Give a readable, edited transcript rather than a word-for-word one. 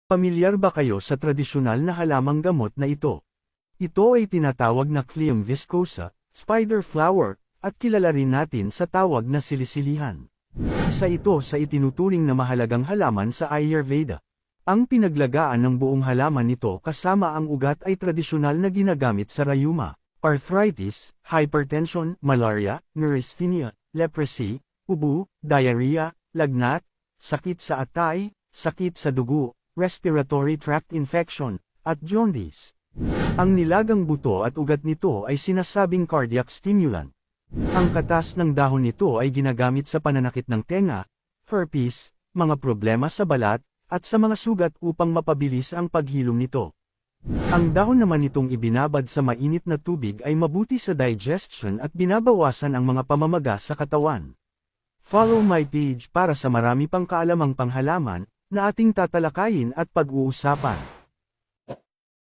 Pamilyar ba kayo sa tradisyonal na halamang gamot na ito? Ito ay tinatawag na Cleum viscosa, spider flower, at kilala rin natin sa tawag na silisilihan. Isa ito sa itinuturing na mahalagang halaman sa Ayurveda. Ang pinaglagaan ng buong halaman nito kasama ang ugat ay tradisyonal na ginagamit sa rayuma, arthritis, hypertension, malaria, neurasthenia, leprosy, ubo, diarrhea, lagnat, sakit sa atay, sakit sa dugo, respiratory tract infection, at jaundice. Ang nilagang buto at ugat nito ay sinasabing cardiac stimulant. Ang katas ng dahon nito ay ginagamit sa pananakit ng tenga, herpes, mga problema sa balat, at sa mga sugat upang mapabilis ang paghilom nito. Ang dahon naman nitong ibinabad sa mainit na tubig ay mabuti sa digestion at binabawasan ang mga pamamaga sa katawan. Follow my page para sa marami pang kaalamang panghalaman na ating tatalakayin at pag-uusapan.